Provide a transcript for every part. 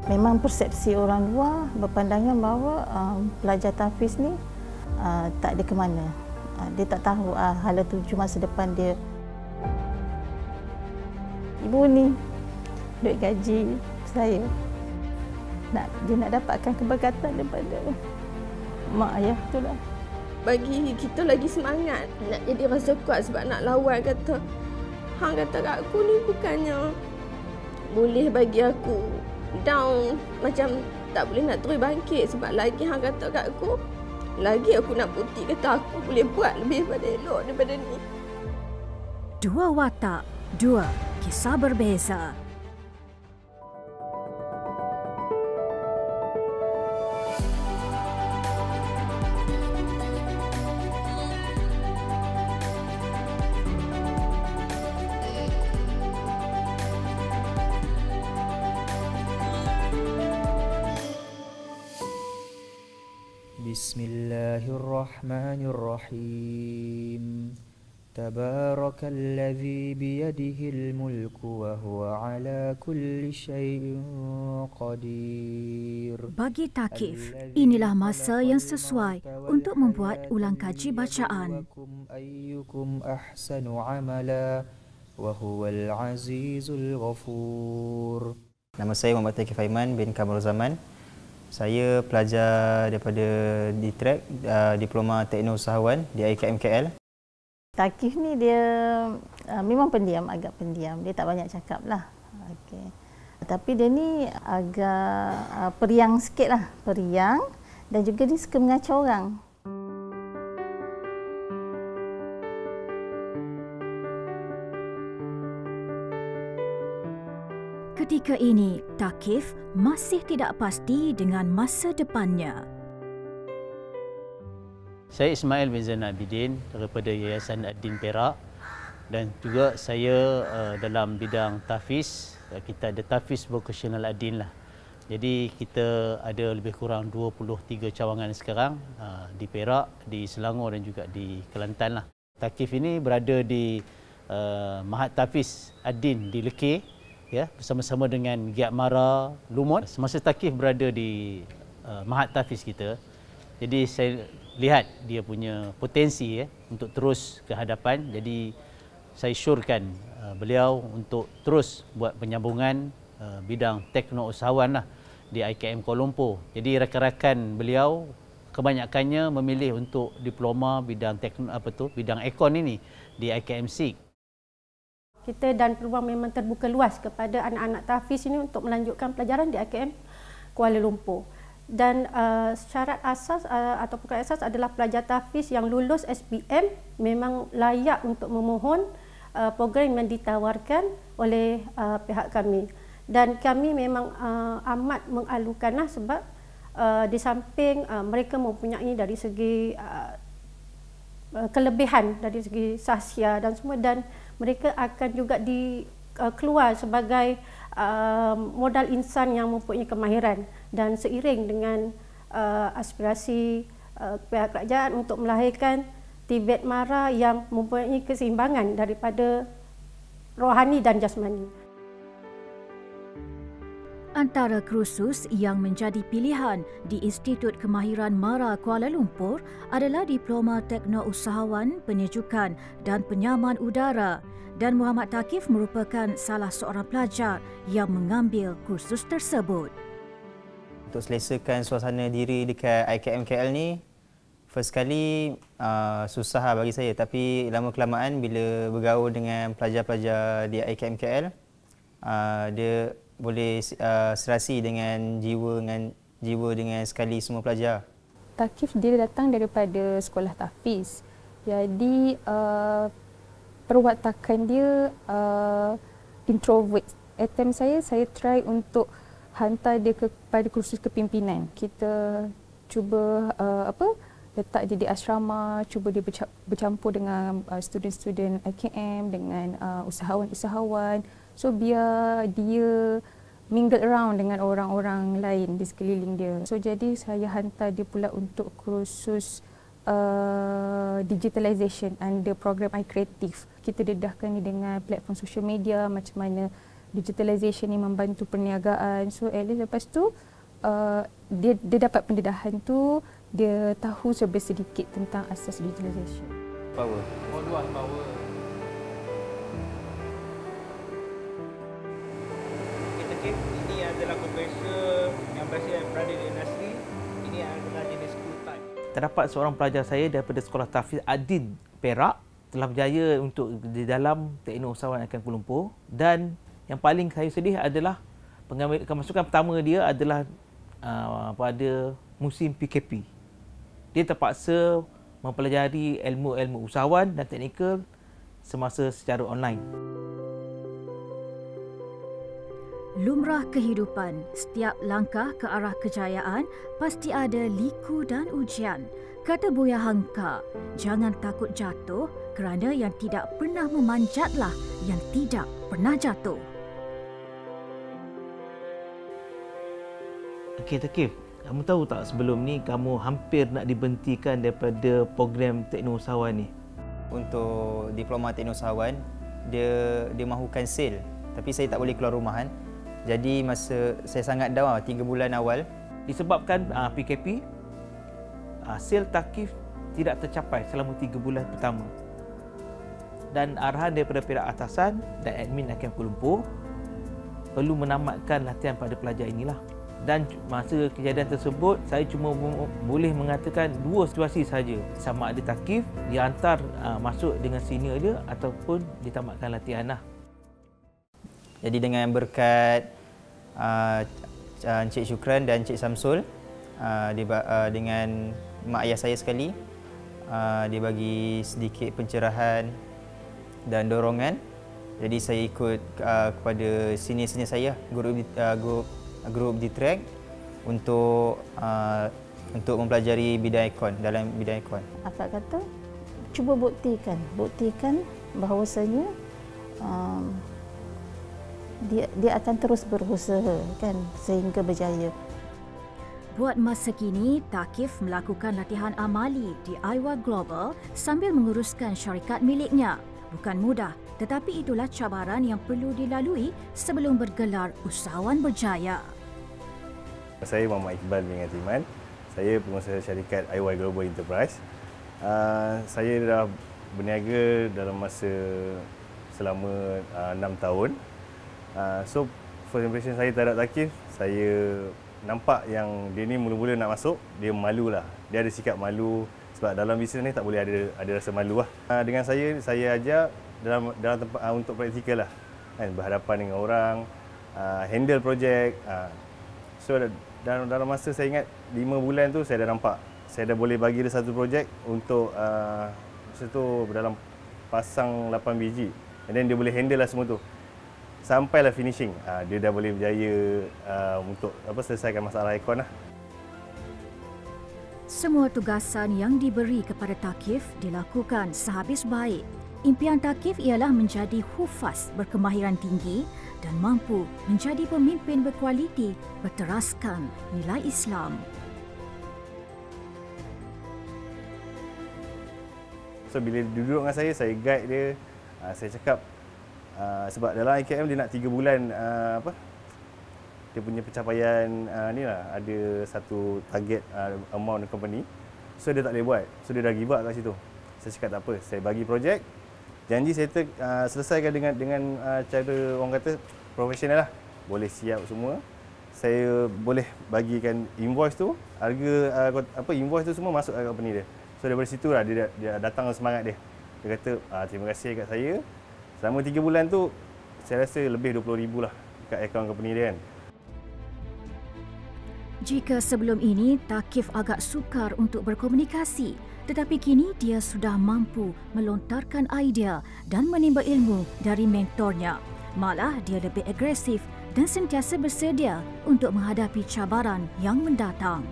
Memang persepsi orang luar berpandangan bahawa pelajar tahfiz ni tak ada ke mana. Dia tak tahu hala tuju masa depan dia. Ibu ni duit gaji saya. Dia nak dapatkan keberkatan daripada mak ayah tu lah. Bagi kita lagi semangat nak jadi rasa kuat sebab nak lawan kata hang kata kat aku ni bukannya boleh bagi aku down macam tak boleh nak terus bangkit sebab lagi hang kata kat aku lagi aku nak bukti kata aku boleh buat lebih pada elok daripada ni. Dua watak, dua kisah berbeza. Bismillahirrahmanirrahim. Tabarakalladzi biyadihil mulku wa huwa ala kulli syai'in qadir. Bagi Thaqif, inilah masa yang sesuai untuk membuat ulang kaji bacaan. Ayyukum ahsanu amala wa huwal azizul ghafur. Nama saya Muhammad Thaqif Aiman bin Kamarul Zaman. Saya pelajar daripada DTRAC, Diploma Tekno Usahawan di IKM KL. Thaqif ni dia memang pendiam, agak pendiam. Dia tak banyak cakap lah. Okay. Tapi dia ni agak periang sikit lah. Periang dan juga dia suka mengacau orang. Ketika ini, Thaqif masih tidak pasti dengan masa depannya. Saya Ismail bin Zainal Abidin daripada Yayasan Ad-Din Perak dan juga saya dalam bidang tahfiz. Kita ada tahfiz vocational Ad-Din lah. Jadi kita ada lebih kurang 23 cawangan sekarang di Perak, di Selangor dan juga di Kelantan lah. Thaqif ini berada di Mahat Tahfiz Ad-Din di Lekir, ya, bersama-sama dengan Giat Mara Lumut. Semasa Thaqif berada di Mahat Tahfiz kita, jadi saya lihat dia punya potensi untuk terus ke hadapan. Jadi saya syorkan beliau untuk terus buat penyambungan bidang tekno usahawan lah di IKM Kuala Lumpur. Jadi rakan-rakan beliau kebanyakannya memilih untuk diploma bidang bidang ekon ini di IKM SIG. Kita dan peluang memang terbuka luas kepada anak-anak tahfiz ini untuk melanjutkan pelajaran di IKM Kuala Lumpur. Dan syarat asas atau perkara asas adalah pelajar tahfiz yang lulus SPM memang layak untuk memohon program yang ditawarkan oleh pihak kami. Dan kami memang amat mengalukanlah sebab di samping mereka mempunyai dari segi kelebihan dari segi sahsia dan semua, dan mereka akan juga keluar sebagai modal insan yang mempunyai kemahiran, dan seiring dengan aspirasi pihak kerajaan untuk melahirkan Tibet Mara yang mempunyai keseimbangan daripada rohani dan jasmani. Antara kursus yang menjadi pilihan di Institut Kemahiran Mara Kuala Lumpur adalah Diploma Tekno Usahawan Penyejukan dan Penyaman Udara, dan Muhammad Thaqif merupakan salah seorang pelajar yang mengambil kursus tersebut. Untuk selesakan suasana diri dekat IKM KL ni, first kali susah lah bagi saya, tapi lama-kelamaan bila bergaul dengan pelajar-pelajar di IKM KL, dia boleh serasi dengan jiwa dengan sekali semua pelajar. Thaqif dia datang daripada sekolah tahfiz. Jadi perwatakan dia introvert. Attempt saya try untuk hantar dia kepada kursus kepimpinan. Kita cuba letak dia di asrama, cuba dia bercampur dengan student-student IKM, dengan usahawan-usahawan. So biar dia mingle around dengan orang-orang lain di sekeliling dia. So jadi saya hantar dia pula untuk kursus digitalization under program iCreative. Kita dedahkan ni dengan platform social media, macam mana digitalization ni membantu perniagaan. So at least lepas tu dia dapat pendedahan tu, dia tahu lebih sedikit tentang asas digitalization. Power. Oh, luas power. Okay, ini adalah kompresor yang berasal dari industri. Ini adalah jenis screw type. Terdapat seorang pelajar saya daripada Sekolah Tahfiz Adin Perak telah berjaya untuk di dalam Teknik Usahawan IKM Kuala Lumpur, dan yang paling saya sedih adalah kemasukan pertama dia adalah pada musim PKP. Dia terpaksa mempelajari ilmu-ilmu usahawan dan teknikal semasa secara online. Lumrah kehidupan, setiap langkah ke arah kejayaan pasti ada liku dan ujian. Kata Buya Hangka, jangan takut jatuh kerana yang tidak pernah memanjatlah yang tidak pernah jatuh. Okey, Takif, kamu tahu tak sebelum ni kamu hampir nak diberhentikan daripada program Teknik Usahawan ni? Untuk diploma Teknik Usahawan, dia mahukan sale, tapi saya tak boleh keluar rumah kan. Jadi masa saya sangat down 3 bulan awal disebabkan PKP, sale Takif tidak tercapai selama 3 bulan pertama. Dan arahan daripada pihak atasan dan admin IKM Kuala Lumpur perlu menamatkan latihan pada pelajar inilah. Dan masa kejadian tersebut, saya cuma boleh mengatakan 2 situasi saja. Sama ada Takif dihantar masuk dengan senior dia ataupun ditamatkan latihan lah. Jadi dengan berkat Encik Syukran dan Encik Samsul, dengan mak ayah saya sekali, dia bagi sedikit pencerahan dan dorongan. Jadi saya ikut kepada senior-senior saya, grup di track untuk mempelajari bidang ikon, dalam bidang ikon. Akak kata, cuba buktikan bahawasanya dia akan terus berusaha kan sehingga berjaya. Buat masa kini, Takif melakukan latihan amali di Aiwa Global sambil menguruskan syarikat miliknya. Bukan mudah, tetapi itulah cabaran yang perlu dilalui sebelum bergelar usahawan berjaya. Saya Muhammad Iqbal bin Atiman. Saya pengusaha syarikat IY Global Enterprise. Saya dah berniaga dalam masa selama 6 tahun. So, first impression saya terhadap Takif, saya nampak yang dia ni mula-mula nak masuk, dia malu lah. Dia ada sikap malu sebab dalam bisnes ni tak boleh ada rasa malu lah. Dengan saya ajar dalam tempat untuk praktikal lah. Kan, berhadapan dengan orang, handle projek. So, dalam masa saya ingat 5 bulan tu saya dah nampak. Saya dah boleh bagi dia satu projek untuk masa tu dalam pasang 8 biji. And then dia boleh handle lah semua tu. Sampailah finishing. Dia dah boleh berjaya untuk selesaikan masalah aircon lah. Semua tugasan yang diberi kepada Takif dilakukan sehabis baik. Impian Takif ialah menjadi hufaz berkemahiran tinggi dan mampu menjadi pemimpin berkualiti berteraskan nilai Islam. So bila dia duduk dengan saya guide dia, saya cakap sebab dalam IKM dia nak 3 bulan dia punya pencapaian ni lah, ada satu target amount company. So dia tak boleh buat. So dia dah give up kat situ. Saya cakap tak apa, saya bagi projek, janji saya selesaikan dengan cara orang kata profesional lah. Boleh siap semua. Saya boleh bagikan invoice tu, harga invoice tu semua masuk kat company dia. So daripada situ lah dia datang semangat dia. Dia kata terima kasih kat saya. Selama 3 bulan tu saya rasa lebih 20,000 lah kat akaun company dia kan. Jika sebelum ini Takif agak sukar untuk berkomunikasi, tetapi kini dia sudah mampu melontarkan idea dan menimba ilmu dari mentornya. Malah dia lebih agresif dan sentiasa bersedia untuk menghadapi cabaran yang mendatang.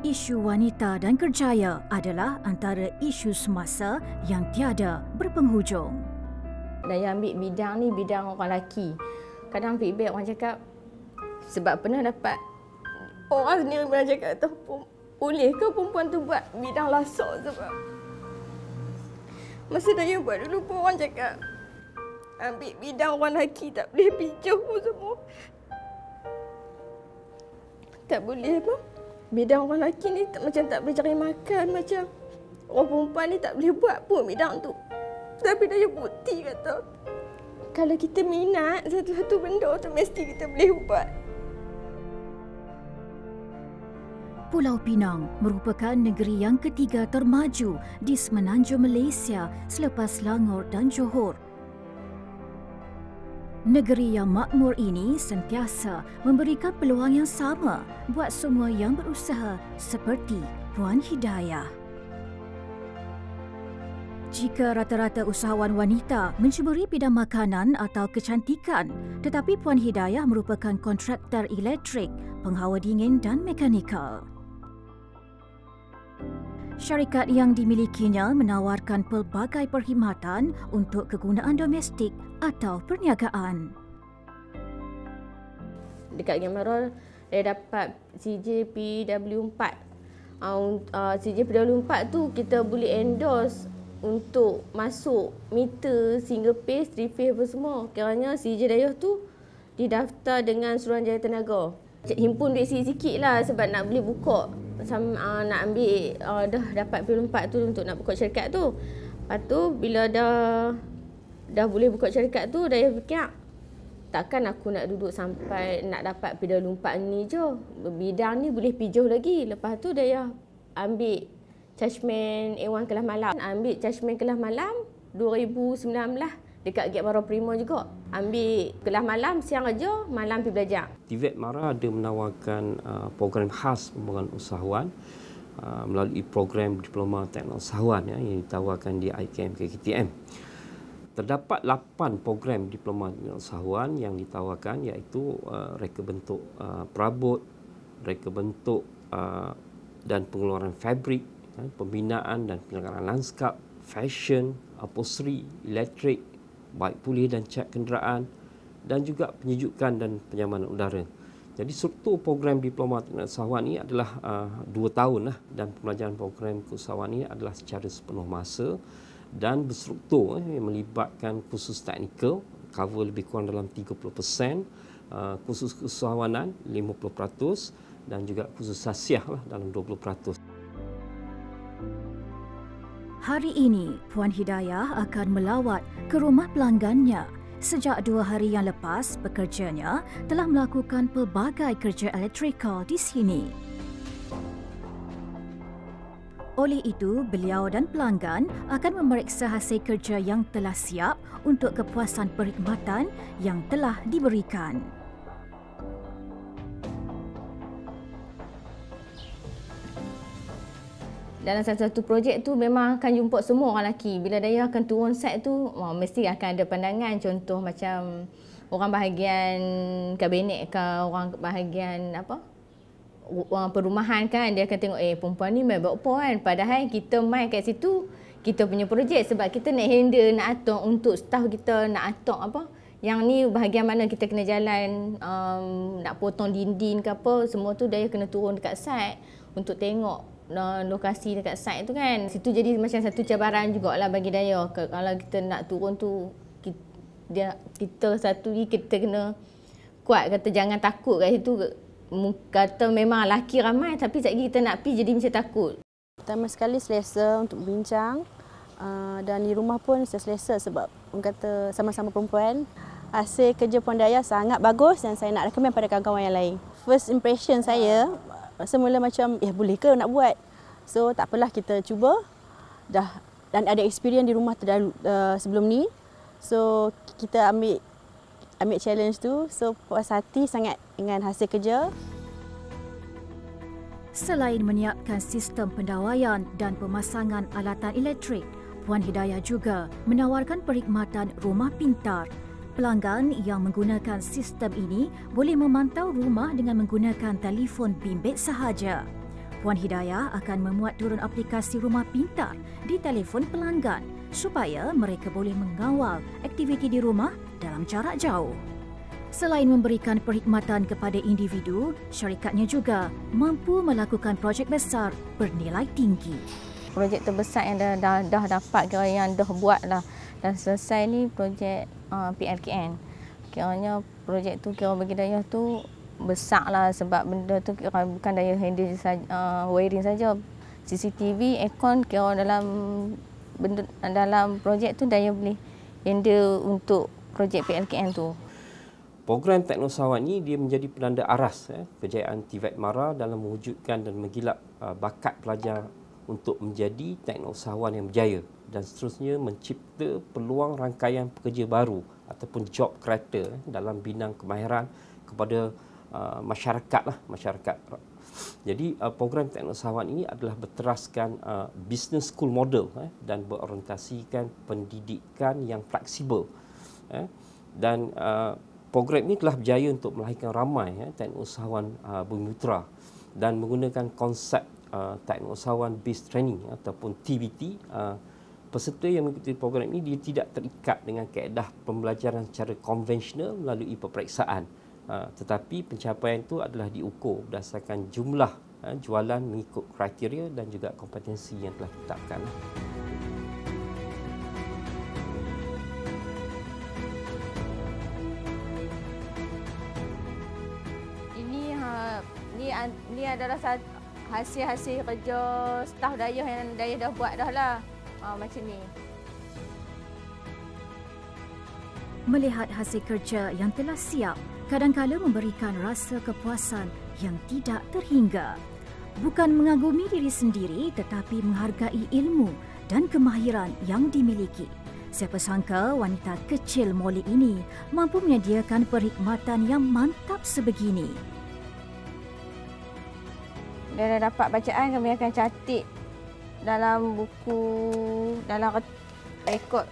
Isu wanita dan kerjaya adalah antara isu semasa yang tiada berpenghujung. Dan yang ambil bidang ni bidang orang lelaki. kadang feedback orang cakap, sebab pernah dapat orang sendiri pernah cakap tu, boleh ke perempuan tu buat bidang lasak, sebab masa Daya buat dulu pun orang cakap ambil bidang orang lelaki tak boleh pijuh pun semua. Tak boleh apa? Bidang orang lelaki ni macam tak boleh cari makan, macam orang perempuan ni tak boleh buat pun bidang tu. Tapi Daya bukti kata, kalau kita minat satu-satu benda tu mesti kita boleh buat. Pulau Pinang merupakan negeri yang ketiga termaju di semenanjung Malaysia selepas Selangor dan Johor. Negeri yang makmur ini sentiasa memberikan peluang yang sama buat semua yang berusaha seperti Puan Hidayah. Jika rata-rata usahawan wanita menceburi bidang makanan atau kecantikan, tetapi Puan Hidayah merupakan kontraktor elektrik, penghawa dingin dan mekanikal. Syarikat yang dimilikinya menawarkan pelbagai perkhidmatan untuk kegunaan domestik atau perniagaan. Dekat Gemarol, saya dapat CJPW4. CJPW4 tu kita boleh endorse untuk masuk meter, single phase, three phase apa semua. Kerana CJ Dayah tu didaftar dengan Suruhanjaya Tenaga. Himpun duit sikit-sikit lah sebab nak boleh buka, nak ambil, dah dapat P4 tu untuk nak buka syarikat tu. Lepas tu bila dah boleh buka syarikat tu, Dayah fikir, takkan aku nak duduk sampai nak dapat P4 ni je. Bidang ni boleh pijuh lagi. Lepas tu Dayah ambil Judgement A1 kelas malam. Ambil Judgement kelas malam 2019 dekat Gate Mara Prima juga. Ambil kelas malam, siang aja, malam pergi belajar. TVET Mara ada menawarkan program khas pembangunan usahawan melalui program Diploma Teknologi Usahawan yang ditawarkan di IKM KKTM. Terdapat 8 program Diploma Teknologi Usahawan yang ditawarkan, iaitu reka bentuk perabot, reka bentuk dan pengeluaran fabrik, pembinaan dan penyelenggaraan lanskap, fashion, upholstery, elektrik, baik pulih dan cat kenderaan, dan juga penyejukan dan penyamanan udara. Jadi struktur program Diploma Teknologi Usahawan ini adalah 2 tahun dan pembelajaran program keusahawan ini adalah secara sepenuh masa dan berstruktur melibatkan kursus teknikal, cover lebih kurang dalam 30%, kursus keusahawanan 50% dan juga kursus sasiah dalam 20%. Hari ini, Puan Hidayah akan melawat ke rumah pelanggannya. Sejak 2 hari yang lepas, pekerjanya telah melakukan pelbagai kerja elektrikal di sini. Oleh itu, beliau dan pelanggan akan memeriksa hasil kerja yang telah siap untuk kepuasan perkhidmatan yang telah diberikan. Dalam satu-satu projek tu memang akan jumpa semua orang lelaki. Bila Dayah akan turun site tu, mesti akan ada pandangan. Contoh macam orang bahagian kabinet ke, orang bahagian orang perumahan kan, dia akan tengok perempuan ni main buat apa kan. Padahal kita main kat situ, kita punya projek sebab kita nak handle, nak atur untuk staff kita, nak atur yang ni bahagian mana kita kena jalan, nak potong dinding ke apa, semua tu Dayah kena turun dekat site untuk tengok lokasi dekat site tu kan. Situ jadi macam satu cabaran jugalah bagi Dayah. Kalau kita nak turun tu, kita satu ni kita kena kuat, kata jangan takut kat situ. Kata memang lelaki ramai tapi sekejap kita nak pergi jadi macam takut. Pertama sekali selesa untuk berbincang, dan di rumah pun selesa sebab orang kata sama-sama perempuan. Hasil kerja Puan Dayah sangat bagus dan saya nak recommend pada kawan-kawan yang lain. First impression saya semula macam boleh ke nak buat. So tak apalah, kita cuba dah, dan ada experience di rumah sebelum ni. So kita ambil challenge tu. So puas hati sangat dengan hasil kerja. Selain menyiapkan sistem pendawaian dan pemasangan alatan elektrik, Puan Hidayah juga menawarkan perkhidmatan rumah pintar. Pelanggan yang menggunakan sistem ini boleh memantau rumah dengan menggunakan telefon bimbit sahaja. Puan Hidayah akan memuat turun aplikasi rumah pintar di telefon pelanggan supaya mereka boleh mengawal aktiviti di rumah dalam jarak jauh. Selain memberikan perkhidmatan kepada individu, syarikatnya juga mampu melakukan projek besar bernilai tinggi. Projek terbesar yang dah dapat, kira yang dah buat lah, dah selesai ni projek PLKN. Kiranya projek tu kira bagi Dayah tu besar lah sebab benda tu kira bukan Dayah handle saja, wiring saja. CCTV, aircon kira dalam projek tu Dayah boleh handle untuk projek PLKN tu. Program Teknosawan ini dia menjadi penanda aras kejayaan TVET MARA dalam mewujudkan dan menggilap bakat pelajar untuk menjadi teknosawan yang berjaya dan seterusnya mencipta peluang rangkaian pekerja baru ataupun job creator dalam bidang kemahiran kepada masyarakat. Jadi program Teknosawan ini adalah berteraskan business school model dan berorientasikan pendidikan yang fleksibel dan program ini telah berjaya untuk melahirkan ramai teknosawan bermitra dan menggunakan konsep teknosawan based training ataupun TBT. Peserta yang mengikuti program ini dia tidak terikat dengan kaedah pembelajaran secara konvensional melalui peperiksaan. Tetapi pencapaian itu adalah diukur berdasarkan jumlah jualan mengikut kriteria dan juga kompetensi yang telah ditetapkan. Ini adalah hasil-hasil kerja staf Dayah yang Dayah dah buat dah lah. Macam ni. Melihat hasil kerja yang telah siap, kadang-kala memberikan rasa kepuasan yang tidak terhingga. Bukan mengagumi diri sendiri tetapi menghargai ilmu dan kemahiran yang dimiliki. Siapa sangka wanita kecil Molly ini mampu menyediakan perkhidmatan yang mantap sebegini. Dia dah dapat bacaan, kami akan catat dalam buku, dalam rekod.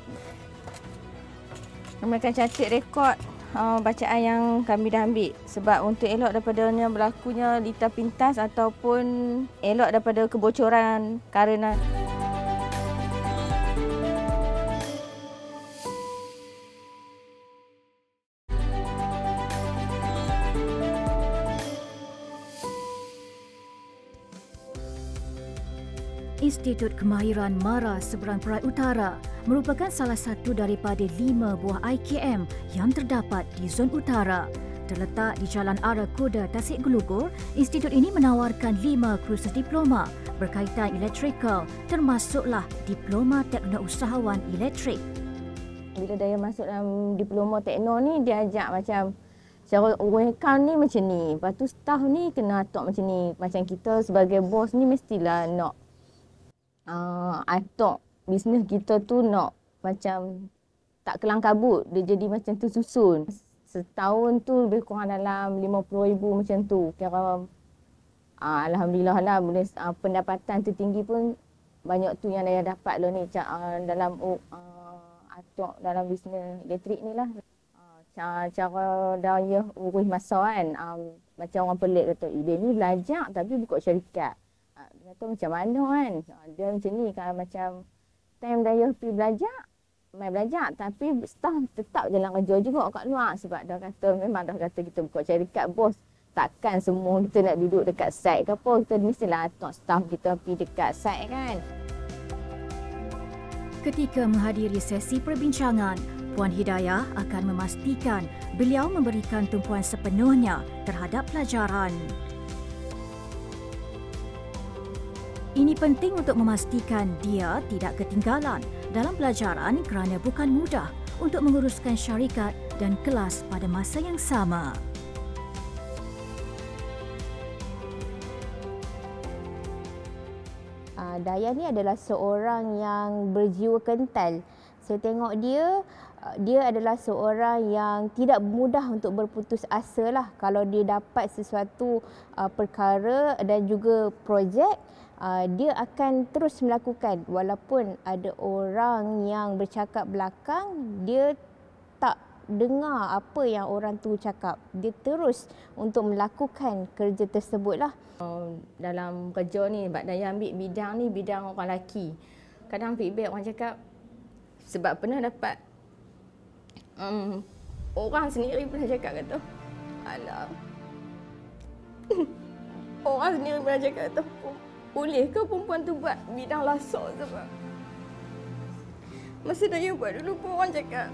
Kami akan catat rekod bacaan yang kami dah ambil. Sebab untuk elok daripada berlakunya lita pintas ataupun elok daripada kebocoran kerana Institut Kemahiran MARA Seberang Perai Utara merupakan salah satu daripada 5 buah IKM yang terdapat di Zon Utara. Terletak di Jalan Ara Kuda, Tasik Gelugur, institut ini menawarkan 5 kursus diploma berkaitan elektrikal termasuklah Diploma Teknousahawan Elektrik. Bila Dayah masuk dalam diploma tekno ni, dia ajak macam cara account ni macam ni. Lepas tu staff ni kena atok macam ni. Macam kita sebagai bos ni mestilah nak atok bisnes kita tu nak macam tak kelang kabut. Dia jadi macam tersusun. Setahun tu lebih kurang dalam 50,000 macam tu. Kira alhamdulillah lah, boleh pendapatan tertinggi pun banyak tu yang Dayah dapat lah ni dalam atok dalam bisnes elektrik ni lah. Cara Dayah urus masa kan, macam orang pelik kata, dia ni belajar tapi buka syarikat. Dia kata macam mana kan, dia macam ni, kalau macam time Dayah pergi belajar, main belajar tapi staff tetap jalan kerja juga kat luar. Sebab dah kata, memang dah kata kita buka syarikat bos, takkan semua kita nak duduk dekat site ke apa, kita mestilah atok staff kita pergi dekat site kan. Ketika menghadiri sesi perbincangan, Puan Hidayah akan memastikan beliau memberikan tumpuan sepenuhnya terhadap pelajaran. Ini penting untuk memastikan dia tidak ketinggalan dalam pelajaran kerana bukan mudah untuk menguruskan syarikat dan kelas pada masa yang sama. Dayah ni adalah seorang yang berjiwa kental. Saya tengok dia adalah seorang yang tidak mudah untuk berputus asa lah. Kalau dia dapat sesuatu perkara dan juga projek, dia akan terus melakukan. Walaupun ada orang yang bercakap belakang, dia tak dengar apa yang orang tu cakap. Dia terus untuk melakukan kerja tersebut lah. Dalam kerja ni, sebab Dayah ambil bidang ni, bidang orang lelaki. Kadang feedback orang cakap, sebab pernah dapat Orang sendiri pernah cakap kata, alah. Orang sendiri pernah cakap kata, boleh ke perempuan tu buat bidang lasak sebab masa Daya buat dulu pun orang cakap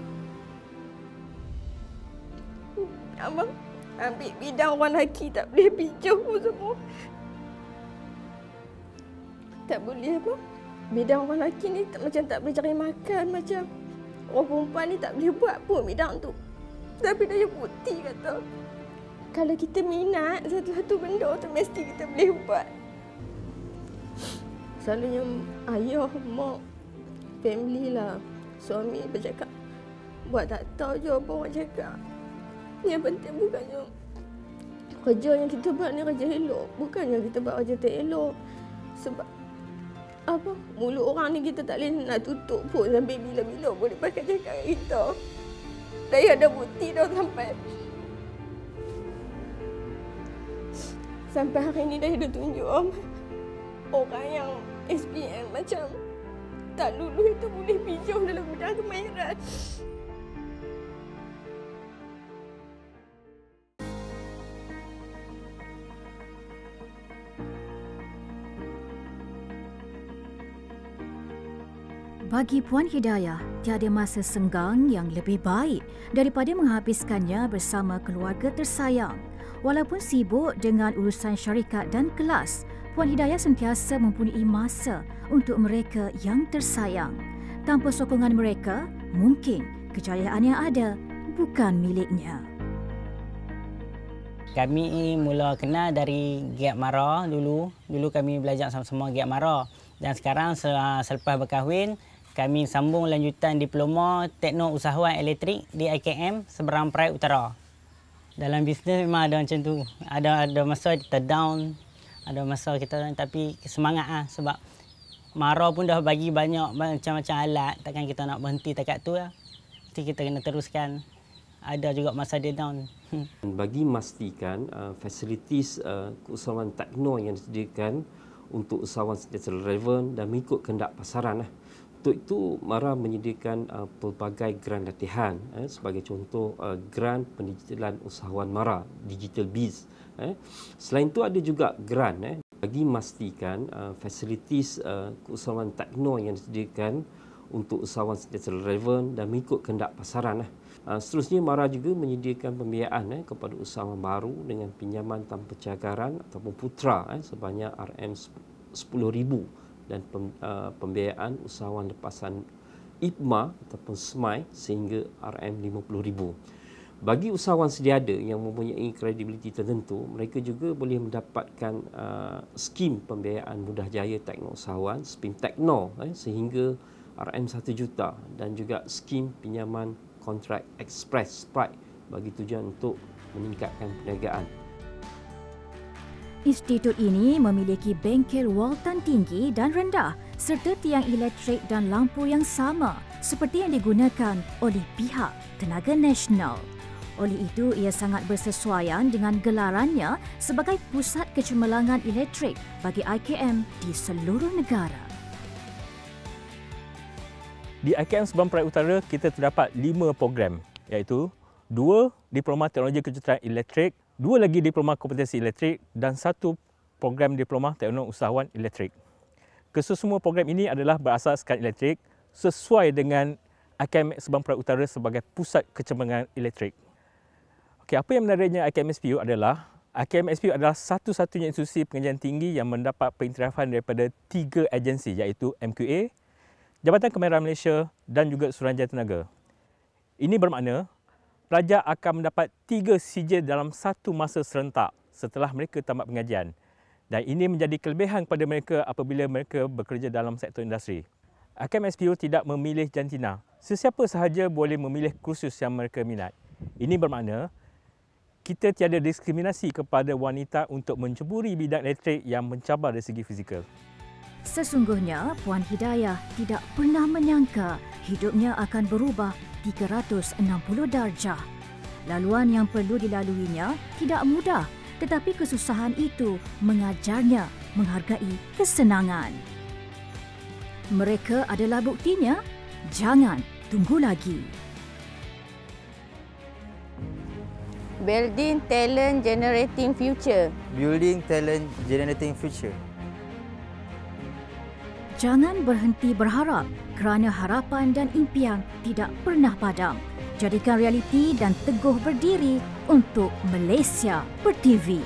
abang ambil bidang orang lelaki tak boleh pijuh semua. Tak boleh apa? Bidang orang lelaki ni macam tak boleh cari makan, macam orang perempuan ni tak boleh buat pun bidang tu. Tapi Daya bukti kata kalau kita minat satu-satu benda tu mesti kita boleh buat. Selalunya ayah, mak, family lah, suami bercakap buat tak tahu je apa orang cakap. Yang penting bukannya kerja yang kita buat ni kerja elok, bukannya kita buat kerja tak elok. Sebab apa, mulut orang ni kita tak boleh nak tutup pun sampai bila-bila boleh pakai cakap kita. Daya ada bukti dah sampai hari ni Daya dah tunjuk orang yang SPM macam tak lulus itu boleh pijuh dalam bidang kemahiran. Bagi Puan Hidayah, tiada masa senggang yang lebih baik daripada menghabiskannya bersama keluarga tersayang. Walaupun sibuk dengan urusan syarikat dan kelas, Puan Hidayah sentiasa mempunyai masa untuk mereka yang tersayang. Tanpa sokongan mereka, mungkin kejayaan yang ada bukan miliknya. Kami mula kenal dari Giat Mara dulu. Dulu kami belajar sama-sama Giat Mara. Dan sekarang selepas berkahwin, kami sambung lanjutan diploma Tekno Usahawan Elektrik di IKM Seberang Perai Utara. Dalam bisnes memang ada macam tu. Ada masa kita down, ada masa kita, tapi semangat lah. Sebab Mara pun dah bagi banyak macam-macam alat. Takkan kita nak berhenti dekat tu lah. Jadi kita kena teruskan. Ada juga masa dia down. Bagi memastikan fasilitis keusahawan tekno yang disediakan untuk usahawan sentiasa relevan dan mengikut kehendak pasaran. Untuk itu, Mara menyediakan pelbagai grant latihan. Sebagai contoh, grant pendigitalan usahawan Mara, Digital Biz. Selain itu, ada juga grant bagi memastikan fasilitis keusahawan tekno yang disediakan untuk usahawan sentiasa relevan dan mengikut kehendak pasaran. Seterusnya, Mara juga menyediakan pembiayaan kepada usahawan baru dengan pinjaman tanpa cagaran ataupun putra sebanyak RM10,000 dan pembiayaan usahawan lepasan IPMA ataupun SMAI sehingga RM50,000. Bagi usahawan sediada yang mempunyai kredibiliti tertentu, mereka juga boleh mendapatkan skim pembiayaan mudah jaya tekno usahawan, SPIM Tekno sehingga RM1 juta dan juga skim pinjaman kontrak Express Sprite bagi tujuan untuk meningkatkan perniagaan. Institut ini memiliki bengkel waltan tinggi dan rendah serta tiang elektrik dan lampu yang sama seperti yang digunakan oleh pihak Tenaga Nasional. Oleh itu, ia sangat bersesuaian dengan gelarannya sebagai pusat kecemerlangan elektrik bagi IKM di seluruh negara. Di IKM Seberang Perai Utara, kita terdapat 5 program iaitu 2 Diploma Teknologi Kejuruteraan Elektrik, 2 lagi Diploma Kompetensi Elektrik dan 1 program Diploma Tekno Usahawan Elektrik. Kesemua program ini adalah berasaskan elektrik sesuai dengan IKM Seberang Perai Utara sebagai pusat kecemerlangan elektrik. Okey, apa yang menariknya IKM SPU adalah IKM SPU adalah satu-satunya institusi pengajian tinggi yang mendapat pengiktirafan daripada 3 agensi iaitu MQA, Jabatan Kemahiran Malaysia dan juga Suruhanjaya Tenaga. Ini bermakna pelajar akan mendapat 3 sijil dalam satu masa serentak setelah mereka tamat pengajian. Dan ini menjadi kelebihan kepada mereka apabila mereka bekerja dalam sektor industri. IKM SPU tidak memilih jantina. Sesiapa sahaja boleh memilih kursus yang mereka minat. Ini bermakna kita tiada diskriminasi kepada wanita untuk menceburi bidang elektrik yang mencabar dari segi fizikal. Sesungguhnya, Puan Hidayah tidak pernah menyangka hidupnya akan berubah 360 darjah. Laluan yang perlu dilaluinya tidak mudah, tetapi kesusahan itu mengajarnya menghargai kesenangan. Mereka adalah buktinya. Jangan tunggu lagi. Building talent generating future. Building talent generating future. Jangan berhenti berharap kerana harapan dan impian tidak pernah padam. Jadikan realiti dan teguh berdiri untuk Malaysia Bertivi.